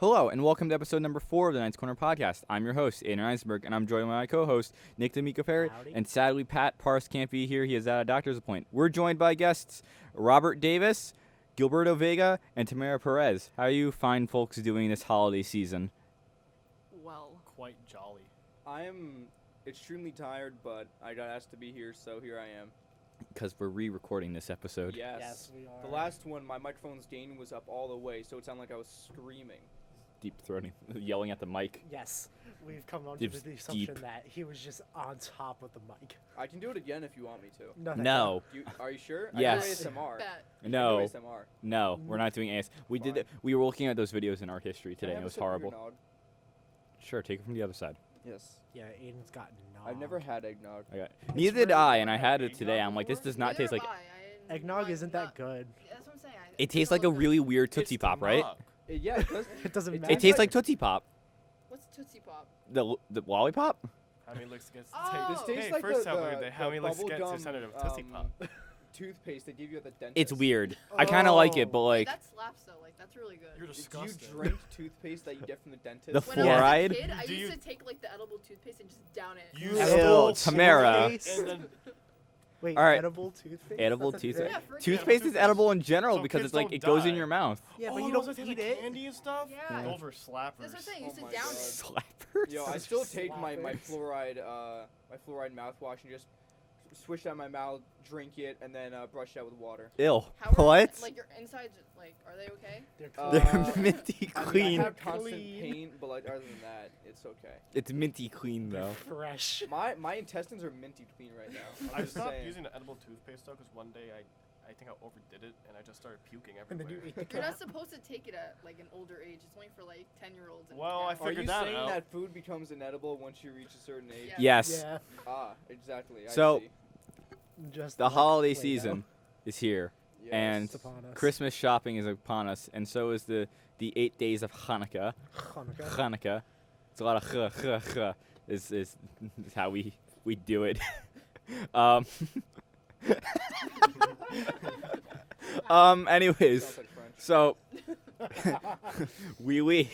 Hello, and welcome to episode number 4 of the Ninth Corner Podcast. I'm your host, Aiden Eisenberg, and I'm joined by my co-host, Nick D'Amico Ferry. Howdy. And sadly, Pat Parse can't be here. He is at a doctor's appointment. We're joined by guests Robert Davis, Gilberto Vega, and Tamara Perez. How are you fine folks doing this holiday season? Well, Quite jolly. I am extremely tired, but I got asked to be here, so here I am. Because we're re-recording this episode. Yes. we are. The last one, my microphone's gain was up all the way, so it sounded like I was screaming. Deep-throating, yelling at the mic. Yes, we've come on Deep- to the assumption deep. that he was just on top of the mic. I can do it again if you want me to. No. Are you sure? Yes. I do ASMR. bet. No. I do ASMR. No, we're not doing AS. Fine. We were looking at those videos in art history Can today, I and have it a was sip of your horrible. nog? Sure, take it from the other side. Yes. Yeah, Aiden's got nog. I've never had eggnog. Neither did really I, good. and I had it Eggnog today. I'm like, this does not Neither taste like. have I Eggnog like, isn't that good. That's what I'm saying. It tastes like a really weird Tootsie It's the Pop, right? nog. Yeah, it does. It doesn't It matter. It tastes like Tootsie Pop. What's Tootsie Pop? The lollipop? How many licks gets Oh. This tastes Hey, like first the, tell me the, how the many licks bubble gets gum, instead of Tootsie Pop. toothpaste they give you at the dentist. It's weird. I kind of like it, Oh. but like that slaps though. Like that's really good. You're Do you disgusting. drink toothpaste that you get from the dentist? The when I was fluoride? a kid, I Do used you- to take like the edible toothpaste and just down it. You Edible Ew, Tamara. toothpaste? And then Wait, All right. edible toothpaste? Edible That's a toothpaste. thing? Yeah, for Toothpaste is toothpaste. edible in general So because kids it's like don't it goes in die. your mouth. Yeah, but oh, you those don't that eat taste like it. candy and stuff. Yeah. Those were slappers. That's what I'm saying. You used Oh to my down God. it. Slappers. Yo, I still take my Slappers. fluoride mouthwash and just swish that in my mouth, drink it, and then brush it out with water. Ew. How are What? Like your insides, like, are they okay? They're They're Uh, minty I mean, clean. I have constant Clean. pain, but like other than that, it's okay. It's minty clean though. fresh. My intestines are minty clean right now. I I'm just stopped saying. using the edible toothpaste though, because one day I think I overdid it and I just started puking And then everywhere. you ate the You're not cat. supposed to take it at like an older age. It's only for like 10-year-olds. And Well, I down. Are you figured that saying out. that food becomes inedible once you reach a certain age? Yeah. Yes. Yeah, Ah, exactly. So- I see. just The like holiday Play-Doh. season is here, Yes. and It's upon us. Christmas shopping is upon us, and so is the 8 days of Hanukkah. Hanukkah. Hanukkah. It's a lot of is how we do it. Anyways, Sounds like French. so oui.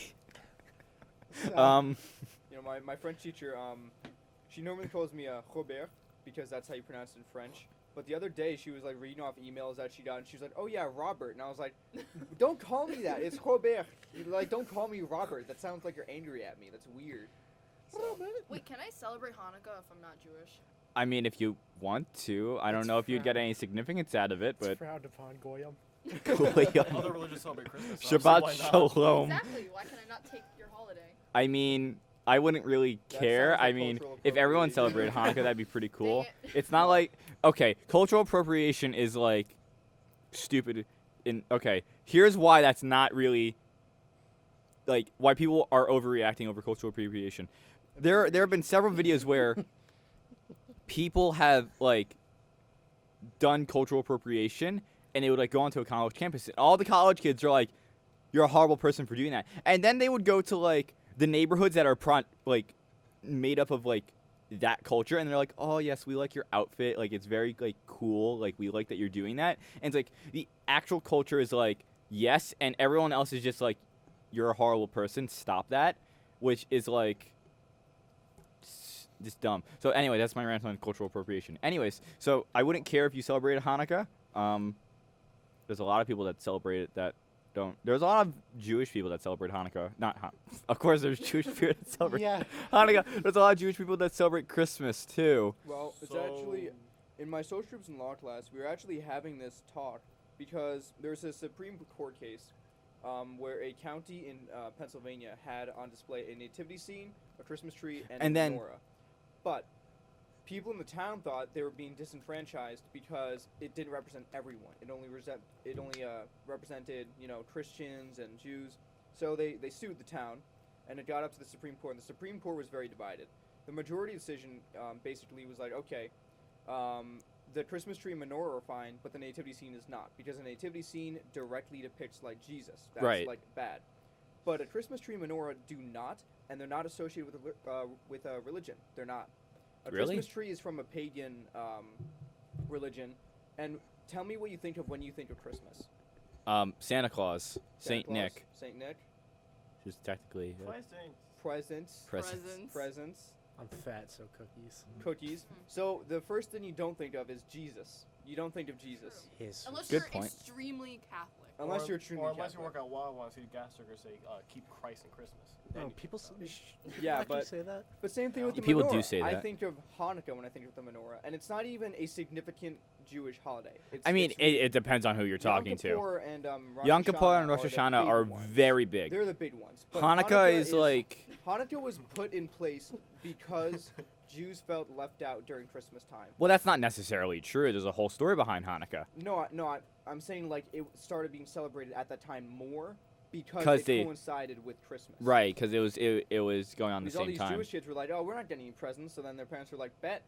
So, You know, my French teacher, she normally calls me Robert because that's how you pronounce it in French. But the other day she was like reading off emails that she got, and she was like, "Oh yeah, Robert," and I was like, "Don't call me that. It's Robert. Like, don't call me Robert. That sounds like you're angry at me. That's weird." So, Wait, can I celebrate Hanukkah if I'm not Jewish? I mean, if you want to, I don't It's know if you'd get frowned- any significance out of it, it's but frowned upon, Goyim. Other religions celebrate Christmas. So Shabbat why not? Shalom. Exactly. Why can I not take your holiday? I mean, I wouldn't really That care. sounds like I mean, cultural if everyone appropriation. celebrated Hanukkah, that'd be pretty cool. Dang it. It's not like, okay, cultural appropriation is like stupid. Okay, here's why that's not really like why people are overreacting over cultural appropriation. There have been several videos where people have like done cultural appropriation, and they would like go onto a college campus, and all the college kids are like, "You're a horrible person for doing that," and then they would go to like the neighborhoods that are like made up of like that culture, and they're like, "Oh yes, we like your outfit, like it's very like cool, like we like that you're doing that." And it's like the actual culture is like yes, and everyone else is just like, "You're a horrible person, stop that," which is like just dumb. So anyway, that's my rant on cultural appropriation. Anyways, so I wouldn't care if you celebrated Hanukkah. There's a lot of people that celebrate it that don't. There's a lot of Jewish people that celebrate Hanukkah. Of course, there's Jewish people that celebrate Yeah. Hanukkah. There's a lot of Jewish people that celebrate Christmas too. well, it's So- actually in my social groups and law class, we were actually having this talk because there's a Supreme Court case where a county in Pennsylvania had on display a nativity scene, a Christmas tree, and And a then- menorah. But people in the town thought they were being disenfranchised because it didn't represent everyone. It only represented Christians and Jews. So they sued the town, and it got up to the Supreme Court. And the Supreme Court was very divided. The majority decision basically was like, okay, the Christmas tree and menorah are fine, but the nativity scene is not, because the nativity scene directly depicts like Jesus. That's Right. like bad. But a Christmas tree and menorah do not, and they're not associated with a religion. They're not. A Really? Christmas tree is from a pagan religion. And tell me what you think of when you think of Christmas. Santa Claus, Saint Nick. Saint Nick. Just technically. Presents. Presents. I'm fat, so cookies. Cookies. So the first thing you don't think of is Jesus. You don't think of Jesus. His. Unless Good you're point. extremely Catholic. Unless you're extremely Or unless you Catholic. work at Wawa and see the gas sticker say, keep Christ in Christmas. Oh, Then people. Yeah, actually but say that. But same thing with the People menorah. do say I that. think of Hanukkah when I think of the menorah, and it's not even a significant Jewish holiday. I mean, it's it depends on who you're talking Yom to. Kippur and Rosh Yom Kippur and Hashanah Rosh are the Hashanah big are ones. very big. They're the big ones. But Hanukkah is like Hanukkah was put in place because Jews felt left out during Christmas time. well, that's not necessarily true. There's a whole story behind Hanukkah. I'm saying like it started being celebrated at that time more because 'Cause it they- coincided with Christmas. Right, because it was going on the Because all same these time. Jewish kids were like, "Oh, we're not getting any presents," so then their parents were like, "Bet,"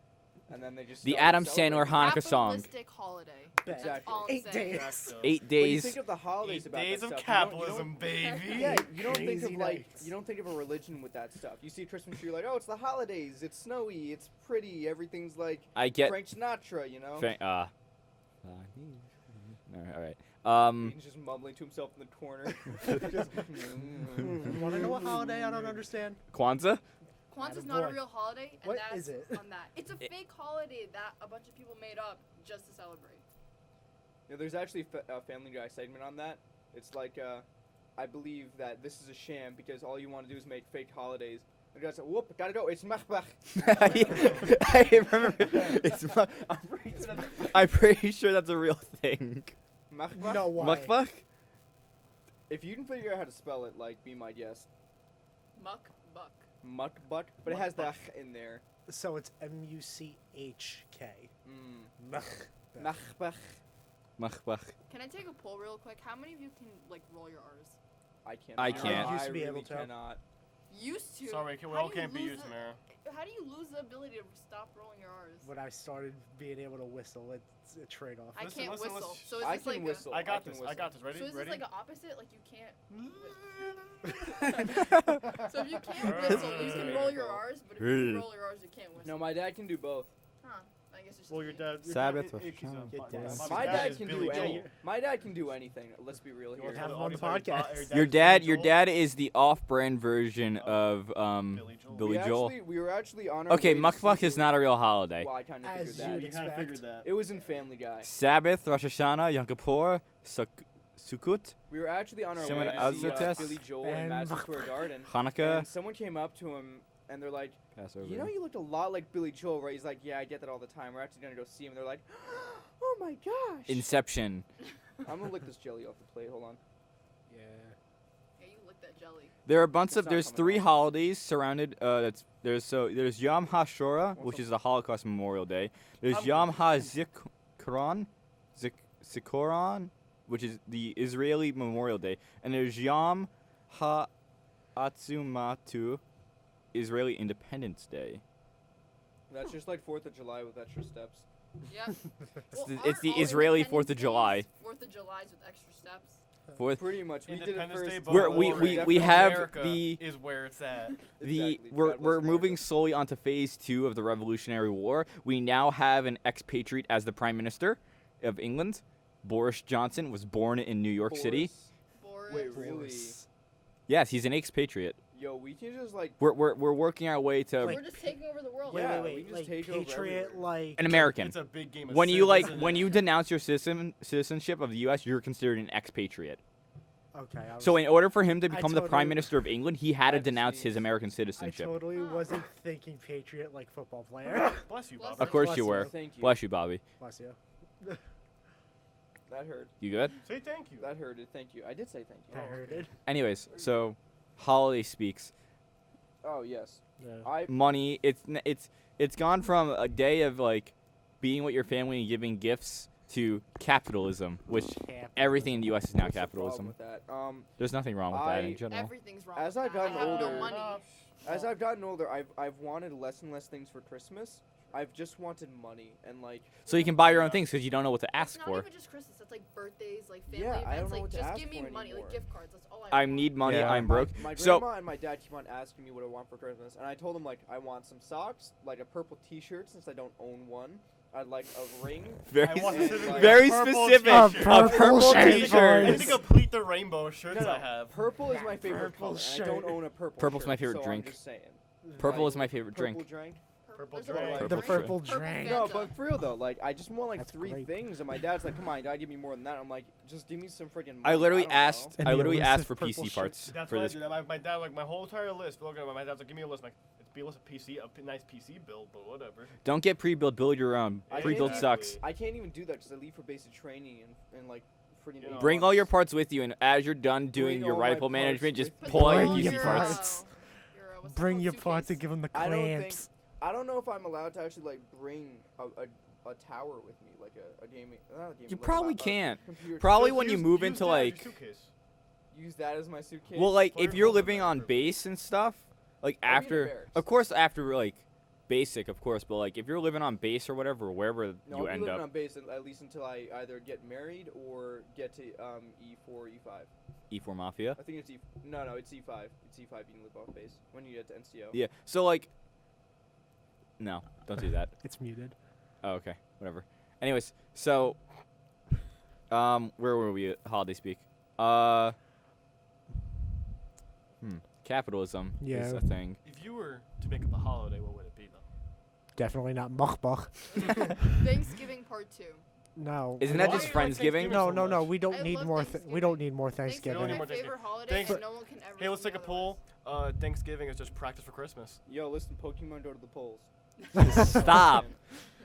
and then they just The started Adam Sandler celebrating. Hanukkah song. Capitalistic holiday. That's Exactly. all I'm 8 saying. days. 8 But you days. think of the holidays 8 about days that of stuff. capitalism, baby. Yeah, you don't think of Crazy like nights. you don't think of a religion with that stuff. You see a Christmas tree, you're like, oh, it's the holidays. It's snowy. It's pretty. Everything's like I get. Frank Sinatra, you know. All right. He's just mumbling to himself in the corner. Just, Want to know a holiday I don't understand? Kwanzaa. Kwanzaa's not a Attaboy. real holiday, and What that's is it? on that. It's a fake holiday that a bunch of people made up just to celebrate. Yeah, there's actually a Family Guy segment on that. It's like, I believe that this is a sham because all you want to do is make fake holidays. The guy's like, whoop, gotta go. It's Machbach. I remember. I'm pretty sure that's a real thing. Machbach? No, why? Mukbach? If you can figure out how to spell it, like, be my guest. Muck buck. Mukbach, but it has the ch in there. So it's Muchk. Machbach. Mukbach. Can I take a poll real quick? How many of you can like roll your R's? I can't. I can't. I used I to be really able to. cannot. Used to. Sorry, we How all do you can't be lose used, the- Mara. How do you lose the ability to stop rolling your R's? When I started being able to whistle, it's a trade-off. I Listen, can't listen, whistle. listen. So is I this can like whistle. I got can this. whistle. I got this. A, Ready? so is Ready? this like an opposite? Like you can't. Huh? So if you can't whistle, you can roll your R's, but if you can roll your R's, you can't whistle. No, my dad can do both. Huh. I guess it's Well, just your me. dad. Sabbath Your or dad, Shabbat. Your dad. My dad is can Billy do Joel. any. My dad can do anything. Let's be real You here. want to Have tell him on the audience how podcast. Your dad's dad. Billy Your Joel? dad is the off-brand version of Billy Joel. Billy Joel. We were actually on our Okay, way to Mukbach see is the- not a real holiday. Well, I kind of As figured you'd that. expect. that. It was in Family Guy. Sabbath, Rosh Hashanah, Yom Kippur, Sukkot, We were actually on our Simon way to see Azotes. Billy Joel in And Madison Square Garden. Hanukkah, And someone came up to him and they're like, Passover. you know, you looked a lot like Billy Joel, right? He's like, yeah, I get that all the time. We're actually gonna go see him. They're like, oh my gosh. Inception. I'm gonna lick this jelly off the plate. Hold on. Yeah. Yeah, you lick that jelly. There are a bunch It's of not there's coming 3 off. holidays surrounded. There's Yom HaShoah, What's which the- is the Holocaust Memorial Day. There's I'm Yom HaZikaron, Zikaron, which is the Israeli Memorial Day, and there's Yom HaAtzumatu, Israeli Independence Day. That's just like 4th of July with extra steps. Yep. It's the Israeli 4th of July. 4th of July's with extra steps. Fourth, Pretty much. We did it Independence first. Day, but We're- we- war. we have America the- is where it's at. Exactly. we're God bless moving America. slowly onto phase 2 of the Revolutionary War. We now have an expatriate as the Prime Minister of England. Boris Johnson was born in New York City. Boris. Boris. Wait, really? Boris. Yes, he's an expatriate. Yo, we can just like. We're working our way to Like- We're just taking over the world. Wait, Yeah, wait, we wait. just Like take over Patriot, everywhere. like. an American. It's a big game of When you civ, isn't when it? you denounce your citizenship of the U.S., you're considered an expatriate. Okay. I was, So in order for him to I become the totally- Prime Minister of England, he had to I've denounce seen- his American I citizenship. totally wasn't thinking Patriot like football player. Bless you, Bless Bob. Of course Bless you you. were. Thank you. Bless you, Bobby. Bless you. That hurt. You good? Say thank you. That hurted. Thank you. I did say thank you. I heard it. Anyways, so holiday speaks. Oh yes. No. I Money. It's gone from a day of like being with your family and giving gifts to capitalism, which everything in the U.S. is now what's the problem capitalism. with that. There's nothing wrong with that in general. Everything's wrong. As with I've that. gotten I have older- no money. As I've gotten older, I've wanted less and less things for Christmas. I've just wanted money and like. So you can buy your own things because you don't know what to It's ask not for. even just Christmas. It's like birthdays, like family Yeah, I don't events. know Like what to just ask give me for money, anymore. like gift cards. That's all I I want. need money. Yeah. I'm broke. My So grandma and my dad keep on asking me what I want for Christmas, and I told them like I want some socks, like a purple T-shirt since I don't own one. I'd like a ring. very I want and, specifically like, very purple specific. A t-shirt. purple purple t-shirt. t-shirt. I think a complete hate the rainbow shirts I have. Purple is my favorite Purple color, and I don't shirt. own a purple Purple's shirt, my favorite so drink. I'm just saying. Purple Like, is my favorite drink. Purple drink? Purple There's a drink. lot The of purple Purple drink. No, Fanta. but for real though, like I just want like That's 3 great. things, and my dad's like, "Come on, you gotta give me more than that." I'm like, "Just give me some freaking." I literally asked. And I the literally asked elusive for purple PC shirt. parts That's for what I this. do. My dad, like my whole entire list. Look at it. My dad's like, give me a list. I'm like, it's be a list of PC, nice PC build, but whatever. Don't get pre-built. Build your own. I Pre-built can't sucks. I can't even do that because I leave for basic training and like freaking. You know, Bring all your parts with you, and as you're done doing Bring your all my rifle parts management, just with pull out Bring your your PC Your, parts. what's that Bring called, your parts suitcase? and give them the I don't think- clamps. I don't know if I'm allowed to actually like bring a tower with me, like a gaming. Not a gaming You like probably a can't. computer. Probably Just when you use- move use into that as your like. suitcase. Use that as my suitcase. Well, like Put if your you're phone in living there on for- base and stuff, like I'll be in a after, barracks. of course, after like basic, of course, but like if you're living on base or whatever, or wherever no, you I'll be end living up, on base at least until I either get married or get to E4, E5. E4 Mafia. I think it's E. No, it's E5. It's E5. You can live off base when you get to NCO. Yeah. So like, no, don't do that. It's muted. Oh, okay, whatever. Anyways, so, where were we at holiday speak? Capitalism is Yeah. a thing. If you were to make up a holiday, what would it be though? Definitely not mukbach. Thanksgiving Part 2. No. Isn't Why that just do you like Friendsgiving? Thanksgiving No, so no, no. much? We don't I need love more. We Thanksgiving. don't need more Thanksgiving Thanksgiving. is my more favorite holiday, Thanks- and no one can ever Hey, let's see take a the poll. Thanksgiving is just practice for Christmas. Yo, listen, Pokemon go to the polls. Stop.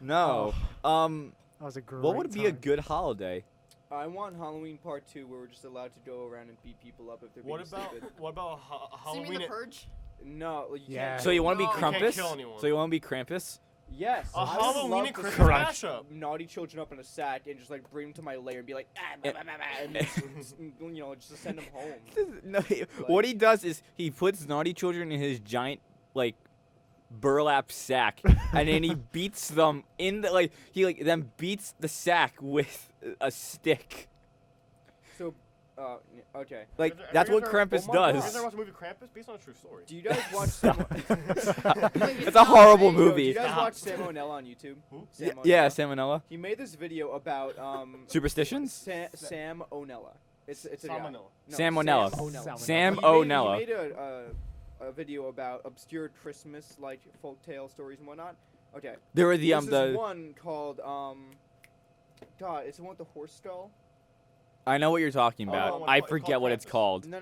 No. That was a great What would be a time. good holiday? I want Halloween Part 2 where we're just allowed to go around and beat people up if they're What being about stupid. what about So you mean Halloween? the Purge? No, like, you Yeah. can't. So you want to be No. You can't Krampus? kill anyone. So you want to be Krampus? Yes. A I would Halloween love and to Christmas Correct. mashup. naughty children up in a sack and just like bring them to my lair and be like, blah, blah, blah, blah, and just, you know, just to send them home. No, what he does is he puts naughty children in his giant like burlap sack, and then he beats them in the like he like then beats the sack with a stick. So, okay. Like Have you that's guys what ever- Krampus oh my God. You guys does. ever watched the movie Krampus? Based on a true story. Do you guys watch? It's a horrible Yo, do movie. you guys Stop. watch Sam O'Nella on YouTube? Who? Sam Yeah, O'Nella. salmonella. He made this video about Superstitions? Sam O'Nella. It's a guy. Salmonella. No, Salmonella. Sam O'Nella. Sam He O'Nella. made a video about obscure Christmas like folktale stories and whatnot. Okay. There were the There's this the one called God, it's the one with the horse skull. I know what you're talking about. Oh, I it's forget called what it's Krampus. called. No.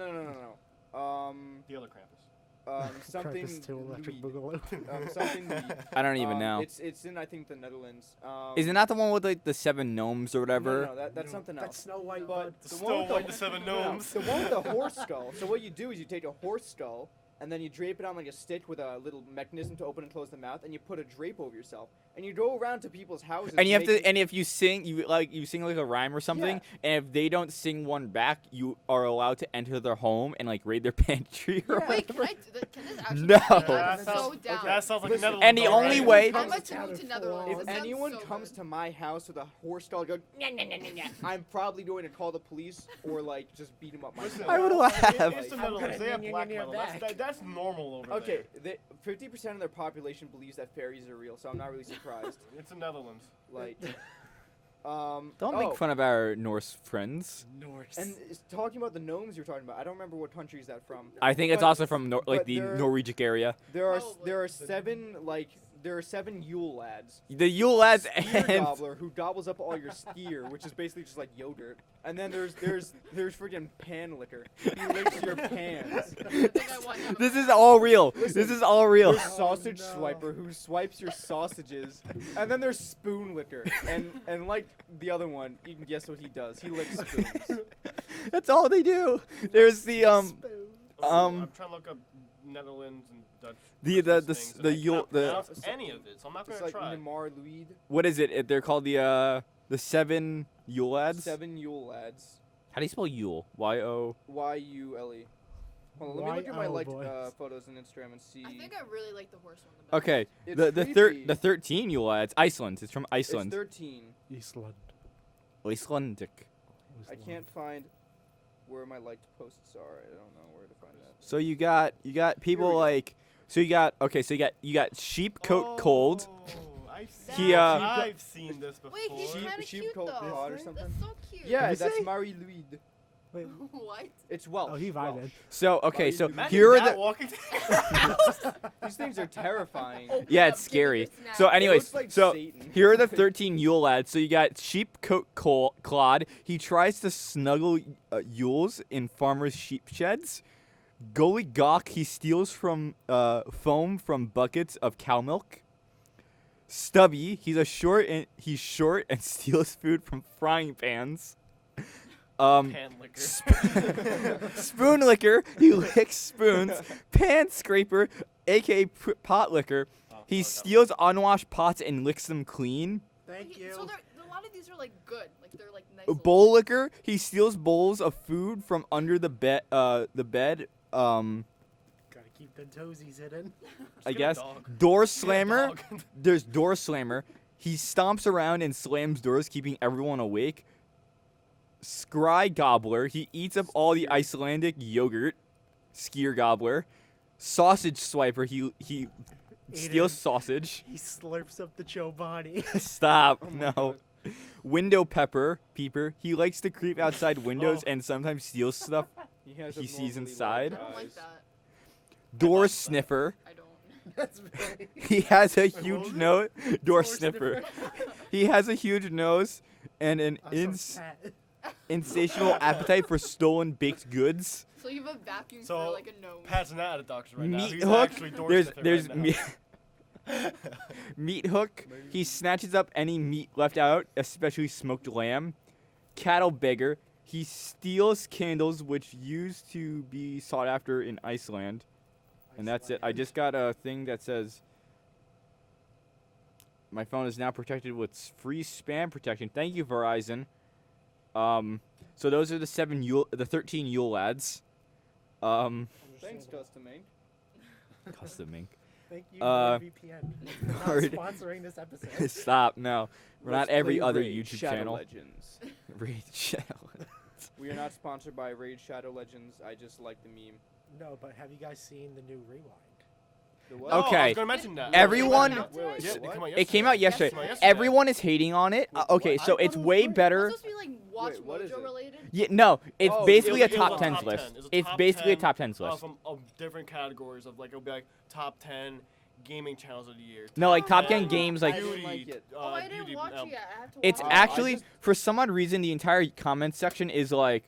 The other Krampus. Something. Krampus 2 Electric Luid. Boogaloo. Something. Luid. I don't even know. It's in I think the Netherlands. Isn't that the one with like the 7 gnomes or whatever? No, that's something else. That's Snow White. But The the Snow one with White and the Seven no, Gnomes. the one with the horse skull. So what you do is you take a horse skull and then you drape it on like a stick with a little mechanism to open and close the mouth, and you put a drape over yourself, and you go around to people's houses. And you have to, making- and if you sing, you sing like a rhyme or something, and if they don't sing one back, you are allowed to enter their home and like raid their pantry or Yeah. Wait, can I do that? Can this actually No. be me? I'm That so sounds, down. that sounds like Listen, Netherlands. and the already. only way- I'm about to move to Netherlands. If That sounds anyone so comes good. to my house with a horse skull, go, I'm probably going to call the police or like just beat him up myself. I would It's laugh. the I'm Netherlands. They have gonna black near metal. back. That's normal over Okay, there. 50% of their population believes that fairies are real, so I'm not really surprised. It's the Netherlands. Like, Don't oh, make fun of our Norse friends. Norse. And talking about the gnomes you're talking about, I don't remember what country is that from. I think it's But- also from like but the they're- Norwegic area. There are Probably. seven Yule lads. The Yule lads Skier and gobbler who gobbles up all your skier, which is basically just like yogurt. And then there's freaking pan licker. He licks your pans. I think I want none of this that. is all real. Listen, This is all real. There's sausage no. swiper who swipes your sausages, and then there's spoon licker, and like the other one, you can guess what he does. He licks spoons. That's all they do. There's the I'm trying to look up Netherlands and Dutch. the Christmas things, and I Yule cannot pronounce the any of it, so I'm not It's gonna like try. Nemar Luid. what is it? They're called the 7 Yule lads. 7 Yule lads. How do you spell Yule? Y-O. Y-U-L-E. Hold on, let me look at my Y-O liked boys. photos on Instagram and see. I think I really like the horse one the best. Okay. It's creepy. The 13 Yule lads. Iceland. It's from It's Iceland. 13. Iceland. Icelandic. I can't find where my liked posts are. I don't know where to find that. So you got people we go. like you got sheep coat cold. I've seen, He, I've seen this before. Wait, he's Sheep- kind of sheep cute coat though. pod or something? That's so cute. Yeah, you that's say? Marie Louise. Wait. What? It's Welsh. Oh, he vibed. Welsh. So okay, so Imagine here are that the walking. These things are terrifying. Open yeah, up, it's give me scary. your snack. So It anyways, looks like so Satan. here are the 13 Yule lads. So you got Sheepcoat Claude. He tries to snuggle Yules in farmers' sheep sheds. Goalie Gawk, he steals from foam from buckets of cow milk. Stubby, he's short and steals food from frying pans. Pan liquor. Spoon licker, he licks spoons. Pan scraper, aka pot licker, he fuck, steals unwashed pots and licks them clean. Thank you. So a lot of these are like good. Like they're like nice. little Bowl things. licker, he steals bowls of food from under the bed. Gotta keep the toesies hidden. I Get a guess. dog. Door Get a slammer. dog. There's door slammer. He stomps around and slams doors, keeping everyone awake. Scry gobbler. He eats up all the Icelandic yogurt. Skier gobbler. Sausage swiper. He steals Aiden. sausage. He slurps up the Chobani. Stop. Oh my No. God. Window peeper. He likes to creep outside windows Oh. and sometimes steals stuff. He, has He sees abnormally inside. I don't large like eyes. that. Door like that. sniffer. I don't. That's very. He has a what huge was it? nose. Door Door sniffer. sniffer. He has a huge nose and an I'm so fat. insatiable appetite for stolen baked goods. So you have a vacuum So, for like a nose. Pat's not at a doctor right now. Meat He's hook. actually door There's sniffing right now. meat hook. He snatches up any meat left out, especially smoked lamb. Cattle beggar. He steals candles which used to be sought after in Iceland. And that's it. I just got a thing that says my phone is now protected with free spam protection. Thank you, Verizon. So those are the 13 Yule lads. Thanks, Custom Inc. Custom ink. Thank you, Uh, NordVPN. Not Nord- sponsoring this episode. Stop. No, we're Let's not every play other Raid YouTube Shadow channel. Legends. Raid Shadow. We are not sponsored by Raid Shadow Legends. I just like the meme. No, but have you guys seen the new Rewind? The what? No, I Okay. was gonna mention that. Everyone- Wait, wait, Yeah, what? It came out yesterday. Came out yesterday. Everyone is hating on it. Wait, Okay, what? so I thought it's it was way great. better. It's supposed to be like Watch Wait, what is Mojo it? related. Yeah, no, it's Oh, basically it a was top a 10 top list. 10. It was It's top basically a 10, top 10 list. From different categories of like it'll be like top 10 gaming channels of the year. No, like top 10 10 games, I like didn't beauty. like it. Oh, I didn't beauty, watch it yet. I have to it's watch it. I actually just- for some odd reason the entire comment section is like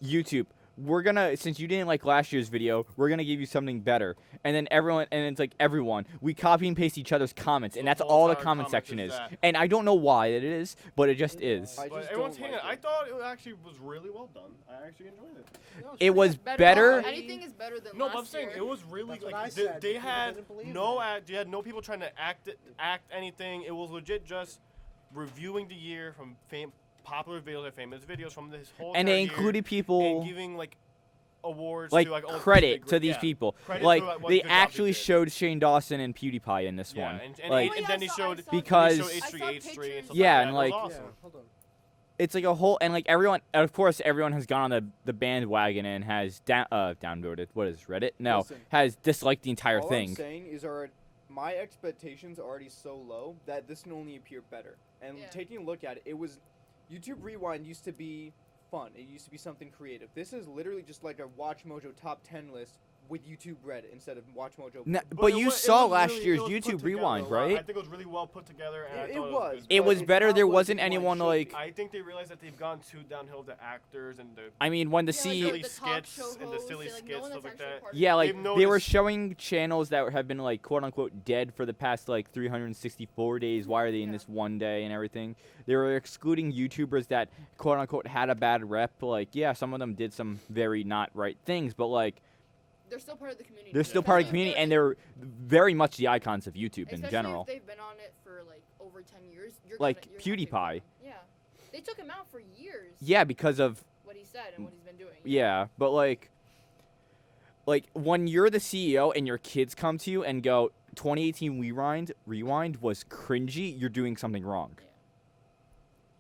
YouTube. We're gonna, since you didn't like last year's video, we're gonna give you something better. And then it's like everyone. We copy and paste each other's comments, and The that's whole all the entire comment comment section is is. that. And I don't know why it is, but it just is. I But just everyone's don't hating like it. I it. thought it actually was really well done. I actually enjoyed it. It was Better. better. Anything is better than No, last but I'm saying year. it was really That's what I like said, they people had didn't believe no it. they had no people trying to act anything. It was legit just reviewing the year from popular videos and famous videos from this whole And entire they year included people and giving like awards like to like all the credit big- to these yeah. people. Credit Like to, what they good job they actually did. showed Shane Dawson and PewDiePie in this Yeah, one. and Like Oh, yeah, then they I saw showed that. Because- they showed I saw H3 and pictures. stuff Yeah, like and that. like- It was Yeah, awesome. hold on. it's like a whole, and like everyone, of course, everyone has gone on the bandwagon and has downvoted. What is Reddit? No, Listen, has disliked the entire All thing. I'm saying is my expectations are already so low that this can only appear better. And Yeah. taking a look at it, it was YouTube Rewind used to be fun. It used to be something creative. This is literally just like a Watch Mojo top 10 list with YouTube Reddit instead of Watch Mojo. But it you was saw really- last it year's was put YouTube together Rewind, a lot. I right? think it was really well put together, and I It thought was. good. It but was it's better. not There what wasn't Rewind anyone should like. be. I think they realized that they've gone too downhill the actors and the I mean, when the Yeah, C, like the talk skits show and the hosts, silly like, no skits, one stuff that's like actually that. part of yeah, it. like They've they were noticed- showing channels that have been like quote unquote dead for the past like 364 days. Why are they in Yeah. this one day and everything? They were excluding YouTubers that quote unquote had a bad rep. Like, yeah, some of them did some very not right things, but like They're still part of the community. they're still part of the Especially if community and they're very much the icons of YouTube in especially general. if they've been on it for like over 10 years. Like you're gonna take PewDiePie. them. Yeah. They took him out for years. Yeah, because of What he said and what he's been doing. yeah, but like when you're the CEO and your kids come to you and go 2018 rewind was cringy, you're doing something wrong.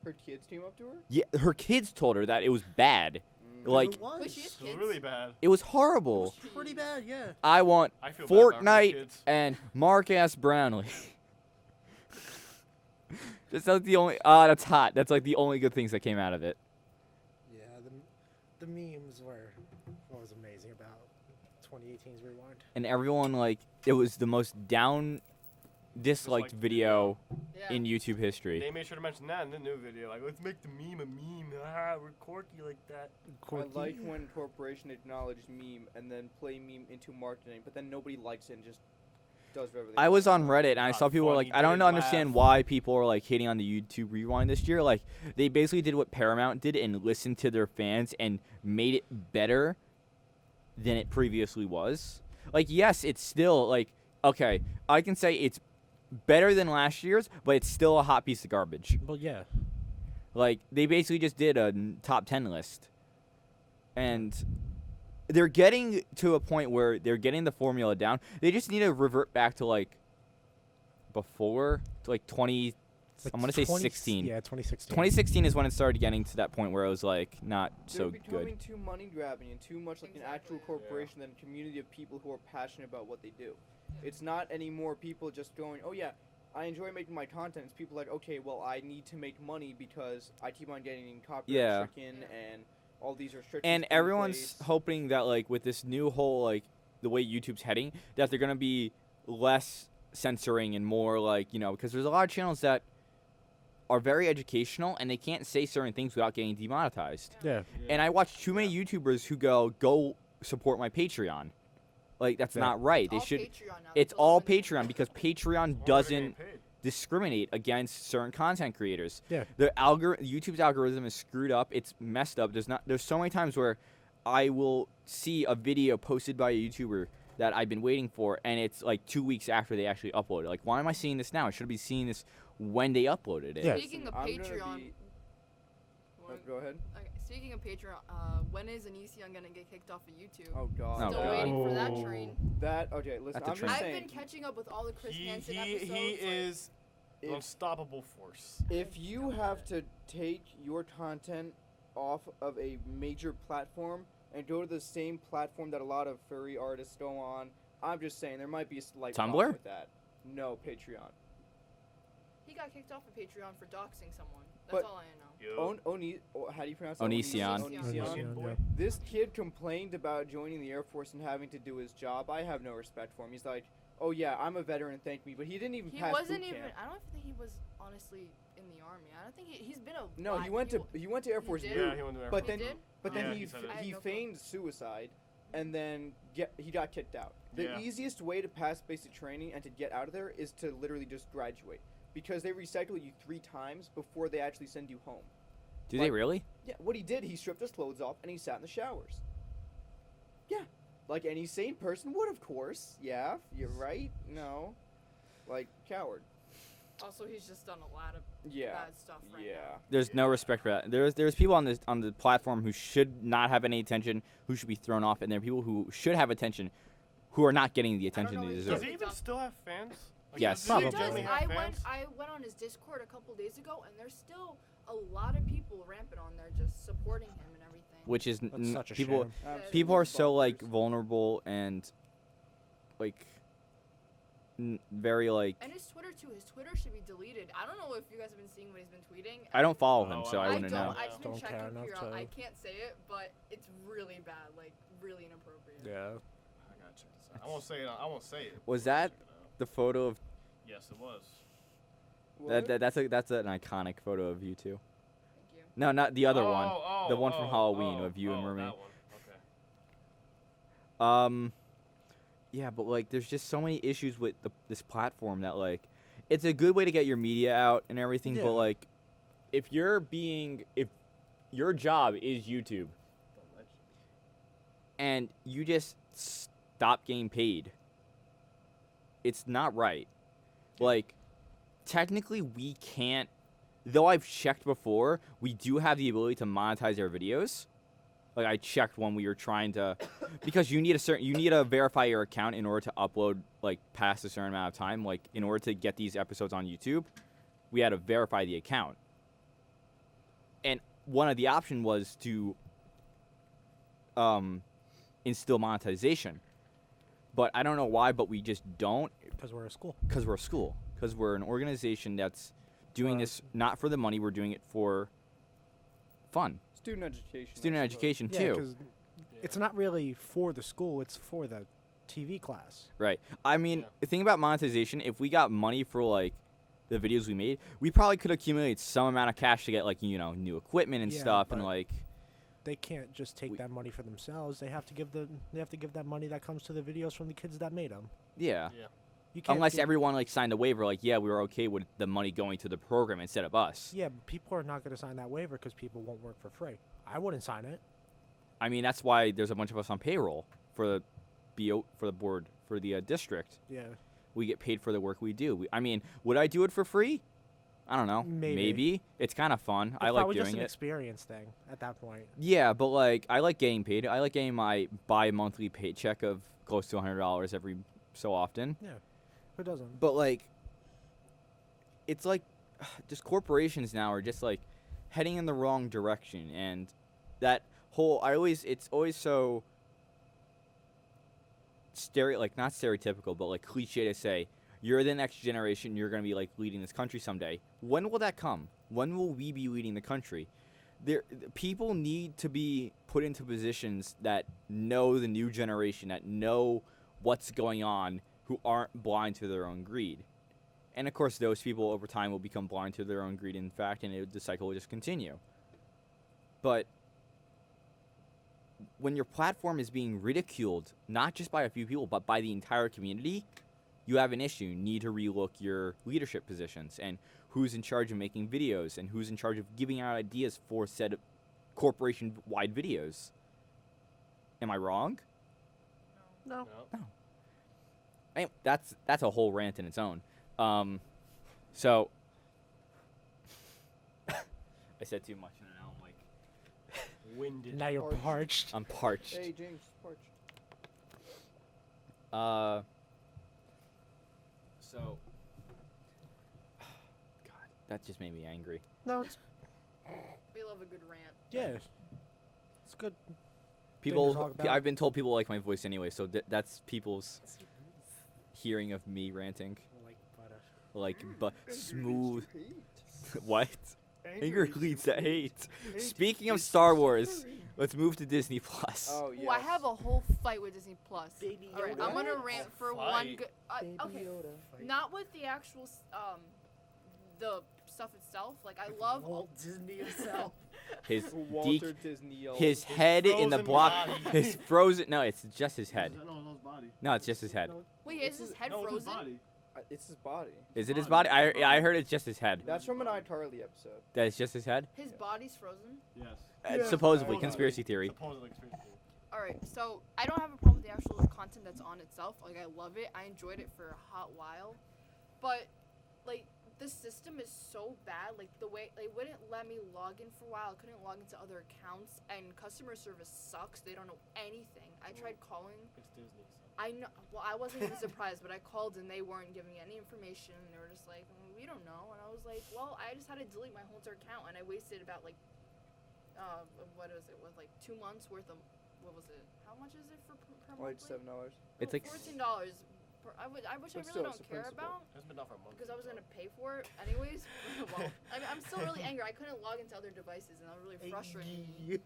Her kids came up to her? Yeah, her kids told her that it was bad. Mm. Like It was. But she has It was kids. really bad. it was It horrible. was pretty bad, yeah. I want I feel bad about her Fortnite kids. and Mark S. Brownlee. That's like the only that's hot. That's like the only good things that came out of it. Yeah, the memes were what was amazing about 2018's Rewind. And everyone like it was the most disliked Disliked video Yeah. in YouTube history. They made sure to mention that in the new video. Like, let's make the meme a meme. Ah, we're quirky like that. I like when corporation acknowledge meme and then play meme into marketing, but then nobody likes it and just does whatever they I want. was on Reddit and I Not saw people were like, funny, I don't didn't understand laugh. why people are like hating on the YouTube Rewind this year. Like they basically did what Paramount did and listened to their fans and made it better than it previously was. Like yes, it's still like okay, I can say it's better than last year's, but it's still a hot piece of garbage. Well, yeah. Like they basically just did a top 10 list. And they're getting to a point where they're getting the formula down. They just need to revert back to like before to like 20 I'm going to say 16. Yeah, 2016. 2016 is when it started getting to that point where it was like not They're so becoming good. too money grabbing and too much like an actual Exactly. corporation than a community of people who are passionate about what they do. It's not anymore people just going, oh yeah, I enjoy making my content. It's people like, okay, well I need to make money because I keep on getting copyright Yeah. stricken and all these restrictions. And put in everyone's place. hoping that like with this new whole like the way YouTube's heading that they're going to be less censoring and more like, you know, because there's a lot of channels that are very educational and they can't say certain things without getting demonetized. Yeah. And I watch too many YouTubers who go support my Patreon. Like that's Yeah. not right. It's They all should Patreon now. it's That's all they do. Patreon because Patreon Or they're getting doesn't paid. discriminate against certain content creators. Yeah. The YouTube's algorithm is screwed up. It's messed up. There's so many times where I will see a video posted by a YouTuber that I've been waiting for and it's like 2 weeks after they actually uploaded. Like why am I seeing this now? I should be seeing this when they uploaded it. Yeah. Speaking of I'm gonna Patreon, be- when- go ahead. okay, speaking of Patreon, when is Anision gonna get kicked off of YouTube? Oh god. Oh, Still God. waiting for that Oh. train. That okay. Listen, That's a I'm train. just I've saying. been catching up with all the Chris He, Hansen he, episodes. he like- is an If- unstoppable force. If you have to take your content off of a major platform and go to the same platform that a lot of furry artists go on, I'm just saying there might be a slight problem Tumblr? with that. No, Patreon. He got kicked off of Patreon for doxing someone. That's But- all I know. How do you pronounce that? Onision. Onision. Onision boy. This kid complained about joining the Air Force and having to do his job. I have no respect for him. He's like, oh yeah, I'm a veteran, thank me. But he didn't even He pass wasn't boot even. camp. I don't even think he was honestly in the army. I don't think he's been a. No, lot- he went to Air he Force did? boot. Yeah, he went to Air But He then did? But Yeah, then he he said it. I had he no clue. feigned suicide, and then he got kicked out. The Yeah. easiest way to pass basic training and to get out of there is to literally just graduate, because they recycle you 3 times before they actually send you home. Do they Like- really? Yeah, what he did, he stripped his clothes off and he sat in the showers. Yeah, like any sane person would, of course. Yeah, you're right. No, like coward. Also, he's just done a lot of Yeah, bad stuff right yeah. now. There's no respect for that. There's people on the platform who should not have any attention, who should be thrown off, and there are people who should have attention, who are not getting the I don't attention know they his deserve. Does he even still have fans? Like, Yes. does he He Probably. does. genuinely have fans? I went on his Discord a couple days ago, and there's still a lot of people rampant on there just supporting him and everything. Which is That's such a people. shame. Absolute People are so like buggers. vulnerable and like very like. And his Twitter too. His Twitter should be deleted. I don't know if you guys have been seeing what he's been tweeting. I don't follow him, Oh, so I I wouldn't don't. know. I just been Don't care checking enough period. to- I can't say it, but it's really bad. Like really inappropriate. Yeah. I gotta check this out. I won't say it. I won't say it. Was but I'll that check it out. The photo of Yes, it was. What? that's an iconic photo of you two. Thank you. No, not the other one. Oh, The one from oh, Halloween oh, of you and oh, Mermaid. that one. Okay. Yeah, but like, there's just so many issues with this platform that like, it's a good way to get your media out and everything, Yeah. but like, if your job is YouTube and you just stop getting paid, it's not right. Like, technically, we can't. Though I've checked before, we do have the ability to monetize our videos. Like I checked when we were trying to, because you need to verify your account in order to upload like past a certain amount of time. Like in order to get these episodes on YouTube, we had to verify the account. And one of the options was to instill monetization, but I don't know why. But we just don't, Because we're a school. because we're a school, because we're an organization that's doing this not for the money. We're doing it for fun. student education. I Student suppose. education Yeah, too. because it's not really for the school; it's for the TV class. Right. I mean, Yeah. the thing about monetization, if we got money for like the videos we made, we probably could accumulate some amount of cash to get like new equipment and Yeah, stuff, and but- like They can't just take We- that money for themselves. They have to give that money that comes to the videos from the kids that made them. yeah. Yeah. You can't Unless give- everyone like signed a waiver, like yeah, we were okay with the money going to the program instead of us. Yeah, but people are not going to sign that waiver because people won't work for free. I wouldn't sign it. I mean, that's why there's a bunch of us on payroll for the board for the district. Yeah. We get paid for the work we do. I mean, would I do it for free? I don't know. Maybe. It's kind of fun. It's I like probably just doing an it. experience thing at that point. Yeah, but like I like getting paid. I like getting my bi-monthly paycheck of close to $100 every so often. Who doesn't? But like it's like just corporations now are just like heading in the wrong direction, and that whole it's always so not stereotypical, but like cliche to say you're the next generation, you're going to be like leading this country someday. When will that come? When will we be leading the country? People need to be put into positions that know the new generation, that know what's going on, who aren't blind to their own greed. And of course, those people over time will become blind to their own greed, in fact, and the cycle will just continue. But when your platform is being ridiculed, not just by a few people, but by the entire community, you have an issue. You need to relook your leadership positions and who's in charge of making videos and who's in charge of giving out ideas for said corporation-wide videos. Am I wrong? No. No. Anyway, that's a whole rant in its own. So I said too much, and now I'm like Winded. Now you're Parched. parched. I'm parched. Hey, James, Porch. So God, that just made me angry. No, it's We love a good rant. yeah. It's good. People, talk about. I've been told people like my voice anyway, so that's people's hearing of me ranting. Like butter. Like, but smooth. What? Anger leads to hate. Speaking of Star Wars, let's move to Disney Plus. Oh, Ooh, yes. I have a whole fight with Disney Plus. Baby All right, Yoda. I'm gonna rant for one Fight. good. Okay, not with the actual the stuff itself. Like I love. Walt Disney himself. His Walter Disney. yelled. his head in the frozen block. body. His frozen. No, it's just his head. No, no, his body. No, it's just his head. Wait, is his head No, it's his frozen? body. It's his body. Is it his body? I heard it's just his head. That's from an iCarly episode. That it's just his head. His body's frozen. Yes. Supposedly, Supposedly. conspiracy theory. Supposedly conspiracy. All right, so I don't have a problem with the actual content that's on itself. Like I love it. I enjoyed it for a hot while, but like the system is so bad. Like the way they wouldn't let me log in for a while. I couldn't log into other accounts, and customer service sucks. They don't know anything. I tried calling. It's Disney. So. I know. Well, I wasn't even surprised, but I called and they weren't giving me any information. And they were just like, "We don't know." And I was like, "Well, I just had to delete my whole entire account, and I wasted about like, what is it? Was like 2 months worth of, what was it? How much is it for per Like monthly? $7. It's like $14. I wish But I still, really it's don't a care principle. about It's been down for a month. because I was gonna pay for it anyways. Well, I'm still really angry. I couldn't log into other devices, and that was really frustrating me.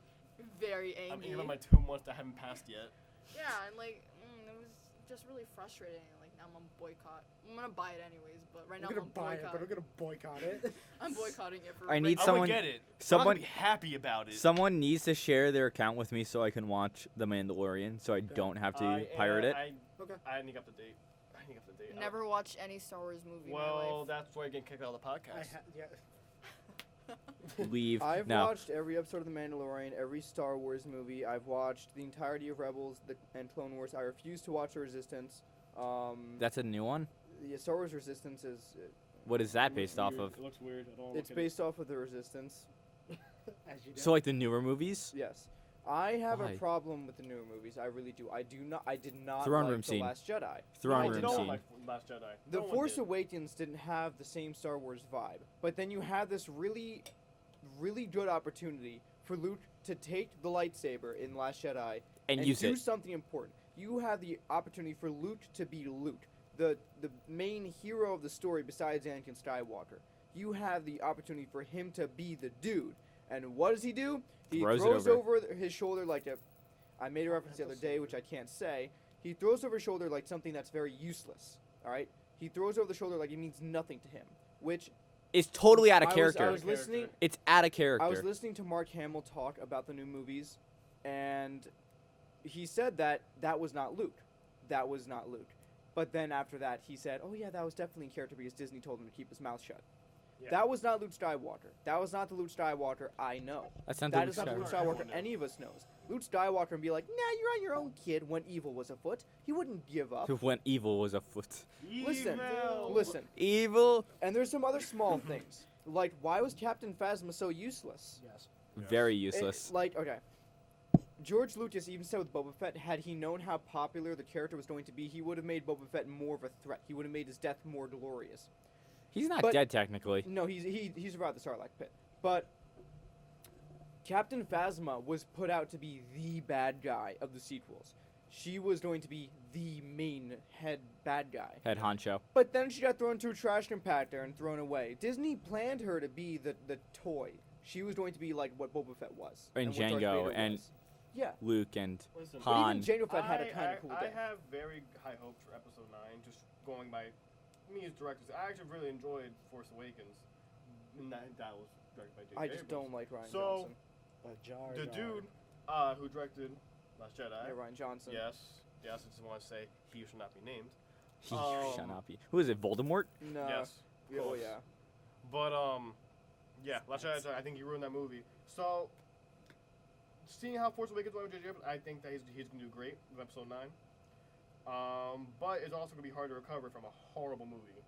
Very I'm angry. even my 2 months that haven't passed yet. Yeah, and like it was just really frustrating. Like now I'm on boycott. I'm gonna buy it anyways, but right now We're I'm gonna on buy it, boycott. but we're gonna boycott it. I'm boycotting it for. I need right someone- I would get it. someone- I'm gonna be happy about it. Someone needs to share their account with me so I can watch The Mandalorian, so I don't have to pirate it. Okay. I didn't get up to date. I didn't get up to date. Never watched any Star Wars movie in my Well, life. that's why I get kicked out of the I podcast. yeah. Leave. I've no. watched every episode of The Mandalorian, every Star Wars movie. I've watched the entirety of Rebels and Clone Wars. I refuse to watch The Resistance. That's a new one? Yeah, Star Wars Resistance is What is that based off of? It looks weird. I don't wanna it's look at it. based off of The Resistance. As you So like the newer movies? Yes. I have Why? a problem with the newer movies. I really do. I did not Throne like room The scene. Last Jedi. Throne I room did no not scene. one liked Last Jedi. The No one Force did. Awakens didn't have the same Star Wars vibe, but then you have this really, really good opportunity for Luke to take the lightsaber in Last Jedi And use do it. something important. You have the opportunity for Luke to be Luke, the main hero of the story besides Anakin Skywalker. You have the opportunity for him to be the dude, And what does he do? He Throws it throws over. over his shoulder like a. I made a reference the other day, which I can't say. He throws over his shoulder like something that's very useless. All right. He throws over the shoulder like it means nothing to him, which It's totally out of I character. was listening. It's out of character. I was listening to Mark Hamill talk about the new movies, and he said that was not Luke. That was not Luke. But then after that, he said, "Oh yeah, that was definitely in character because Disney told him to keep his mouth shut." Yeah. That was not Luke Skywalker. That was not the Luke Skywalker I know. That's not That the is not the Luke Skywalker. Skywalker Everyone any of us knows. Luke Skywalker and be like, "Nah, you're on your own, kid." When evil was afoot, he wouldn't give up. When evil was afoot. Listen, Evil. listen. Evil. And there's some other small things, like why was Captain Phasma so useless? Yes. Very It- useless. like, okay. George Lucas even said with Boba Fett, had he known how popular the character was going to be, he would have made Boba Fett more of a threat. He would have made his death more glorious. He's not but- dead technically. No, he's survived the Sarlacc pit. But Captain Phasma was put out to be the bad guy of the sequels. She was going to be the main head bad guy. Head honcho. But then she got thrown into a trash compactor and thrown away. Disney planned her to be the toy. She was going to be like what Boba Fett was. And what Darth Jango Vader and- was. Yeah. Luke and Listen, But Han. even Jango Fett had a kind of cool I death. have very high hopes for Episode 9, just going by me as directors. I actually really enjoyed Force Awakens. And that was directed by J.J. I just Abrams. don't like Ryan So, Johnson. Jar The Jar. dude who directed Last Jedi. Yeah, Ryan Johnson. Yes, I just want to say he should not be named. he shall not be. Who is it? Voldemort? No. Yes. Oh close. yeah. But yeah, Last Jedi. I think he ruined that movie. So, seeing how Force Awakens went with J.J. Abrams, I think that he's gonna do great with Episode 9. But it's also gonna be hard to recover from a horrible movie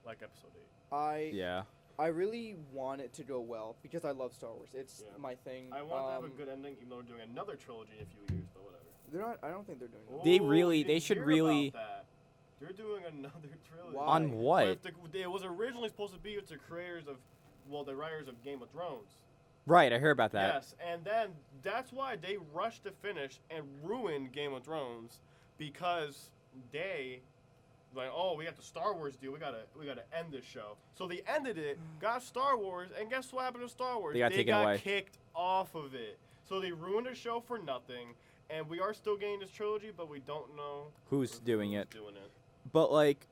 like Episode 8. Yeah. I really want it to go well because I love Star Wars. It's Yeah. my thing. I want to have a good ending, even though we're doing another trilogy in a few years. But whatever. They're not. I don't think they're doing that. They Oh, really- you they didn't should hear really- about that. They're doing another trilogy. Why? On what? It was originally supposed to be with the creators of, the writers of Game of Thrones. Right, I heard about that. Yes, and then that's why they rushed to finish and ruined Game of Thrones because they like, oh, we got the Star Wars deal. We gotta end this show. So they ended it, got Star Wars, and guess what happened to Star Wars? They got taken away. kicked off of it. So they ruined a show for nothing. And we are still getting this trilogy, but we don't know Who's doing it? Doing it. But like,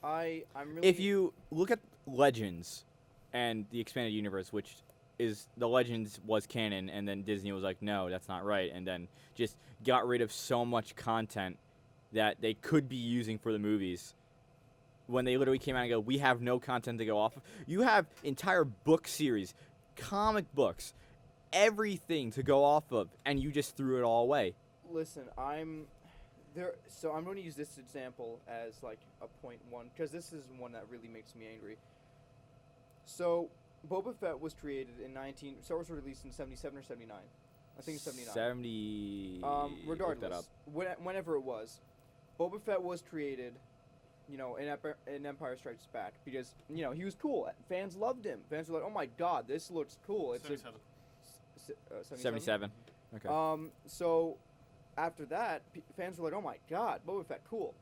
I'm really. if you look at Legends and the expanded universe, which is the Legends was canon, and then Disney was like, no, that's not right, and then just got rid of so much content that they could be using for the movies. When they literally came out and go, we have no content to go off of. You have entire book series, comic books, everything to go off of, and you just threw it all away. Listen, I'm there. So I'm going to use this example as like a point one because this is one that really makes me angry. So Boba Fett was created in Star Wars was released in 77 or 79. I think it's 79. 70. Look that up. Regardless, whenever it was, Boba Fett was created, in Empire Strikes Back because he was cool. Fans loved him. Fans were like, "Oh my God, this looks cool." It's 77. 77. Okay. So after that, fans were like, "Oh my God, Boba Fett, cool."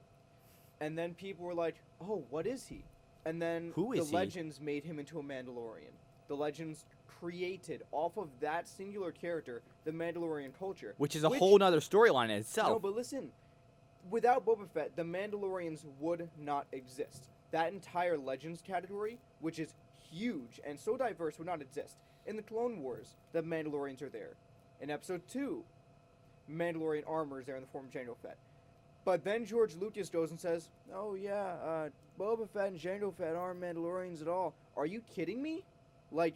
And then people were like, "Oh, what is he?" And then Who is the he? Legends made him into a Mandalorian. The Legends created off of that singular character the Mandalorian culture, Which is a whole nother storyline in No, itself. but listen, without Boba Fett, the Mandalorians would not exist. That entire Legends category, which is huge and so diverse, would not exist. In the Clone Wars, the Mandalorians are there. In Episode 2, Mandalorian armor is there in the form of Jango Fett. But then George Lucas goes and says, "Oh yeah, Boba Fett and Jango Fett aren't Mandalorians at all." Are you kidding me? Like,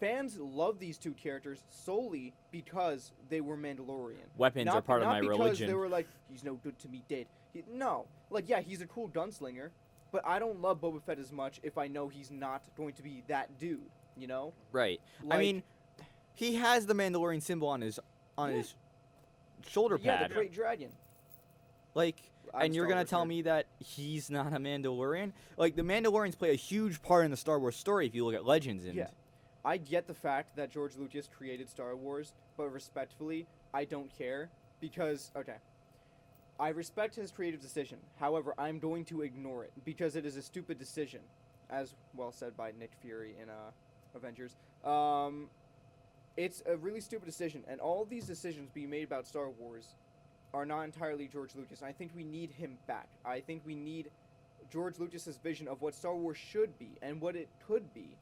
fans love these two characters solely because they were Mandalorian. Weapons are part of my Not because religion. they were like, "He's no good to me, dead." No, like, yeah, he's a cool gunslinger, but I don't love Boba Fett as much if I know he's not going to be that dude. Right. I Like- mean, he has the Mandalorian symbol on his Yeah. shoulder Yeah, pad. the Great Dragon. Like, I'm and you're Star gonna Wars tell nerd. me that he's not a Mandalorian? Like, the Mandalorians play a huge part in the Star Wars story if you look at Legends. And Yeah. I get the fact that George Lucas created Star Wars, but respectfully, I don't care because, okay, I respect his creative decision. However, I'm going to ignore it because it is a stupid decision, as well said by Nick Fury in Avengers. It's a really stupid decision, and all these decisions being made about Star Wars are not entirely George Lucas. And I think we need him back. I think we need George Lucas's vision of what Star Wars should be and what it could be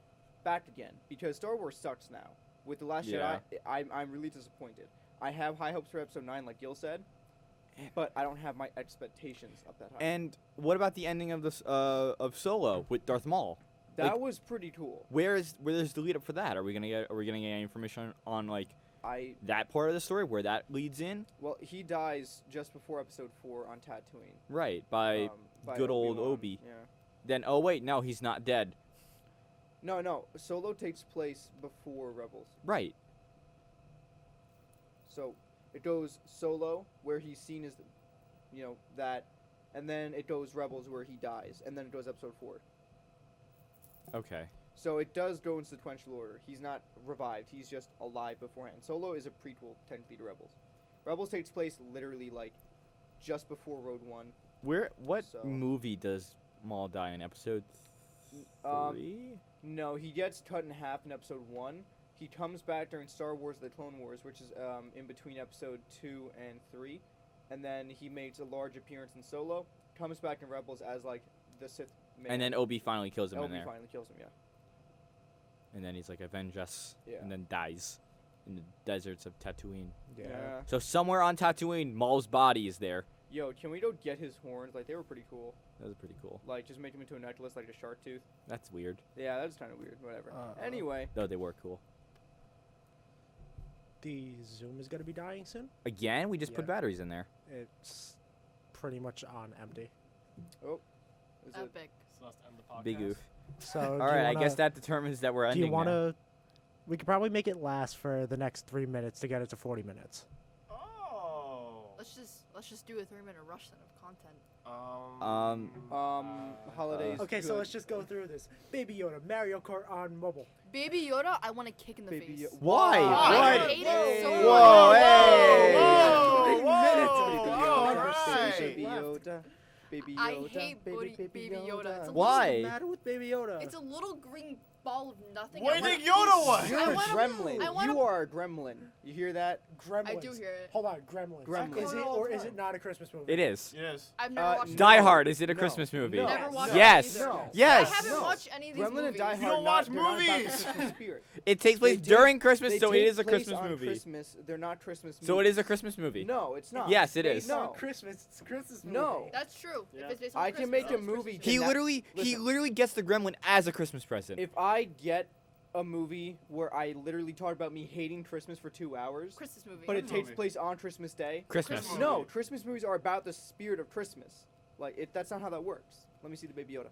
back again, because Star Wars sucks now. With The Last Yeah. Jedi, I'm really disappointed. I have high hopes for Episode 9, like Gil said, but I don't have my expectations up that high. And what about the ending of this of Solo with Darth Maul? That like- was pretty cool. Where's the lead up for that? Are we gonna get any information on like I that part of the story where that leads in? Well, he dies just before Episode 4 on Tatooine. Right, by good old Obi-Wan. Obi. Yeah. Then oh wait, no, he's not dead. No. Solo takes place before Rebels. Right. So it goes Solo, where he's seen as, that, and then it goes Rebels, where he dies, and then it goes Episode 4. Okay. So it does go in sequential order. He's not revived. He's just alive beforehand. Solo is a prequel, technically, to Rebels. Rebels takes place literally, just before Rogue One. What So- movie does Maul die in? Episode Um, 3? No, he gets cut in half in Episode 1. He comes back during Star Wars The Clone Wars, which is in between Episode 2 and 3. And then he makes a large appearance in Solo. Comes back in Rebels as, the Sith man. And then Obi finally kills him in Obi there. finally kills him, yeah. And then he's like, avenge us. Yeah. And then dies in the deserts of Tatooine. Yeah. So somewhere on Tatooine, Maul's body is there. Yo, can we go get his horns? They were pretty cool. That was pretty cool. Just make him into a necklace, like a shark tooth. That's weird. Yeah, that's kind of weird. Whatever. Uh-oh. Anyway, Though they were cool. The Zoom is gonna be dying soon. Again, we just put Yeah. batteries in there. It's pretty much on empty. is it? Epic. So let's end the podcast. Big oof. So All right, I guess that determines that we're Do ending you want now. to? We could probably make it last for the next 3 minutes to get it to 40 minutes. Oh. Let's just do a 3-minute rush then of content. Holidays. Okay, so good. let's just go through this. Baby Yoda, Mario Kart on mobile. Baby Yoda, I want to kick in the Baby face. Yo- Why? I What? hate it so Whoa, much. hey! Whoa, Whoa, all right. Baby Yoda. Baby Yoda. I hate Baby Yoda. It's a Why? What's the matter with Baby Yoda? It's a little green ball of nothing. What I do you wanna think Yoda was? eat- You're I a wanna- gremlin. I wanna- You are a gremlin. You hear that? Gremlins. I do hear it. Hold on, Gremlins. Gremlins. Is it or is it not a Christmas movie? It is. Yes. I've never watched. no. Die Hard, is it a No. Christmas movie? No. Never watched. Yes. It either. No. Yes. I haven't No. watched any of these Gremlin movies. and Die Hard. don't watch they're not about the movies. Christmas spirit. It takes place They do- during Christmas, They so it take is a place Christmas on movie. Christmas. They're not Christmas movies. So it is a Christmas movie. No, it's not. Yes, it They- is. It's No. not Christmas. It's a Christmas movie. No. That's true. Yeah. If it's based on I can Christmas, make then a it's movie Christmas. He That- literally listen. gets the gremlin as a Christmas present. If I get a movie where I literally talk about me hating Christmas for 2 hours, Christmas movie. but it Christmas takes movie. place on Christmas Day. Christmas. Christmas No, movie. Christmas movies are about the spirit of Christmas. That's not how that works. Let me see the Baby Yoda.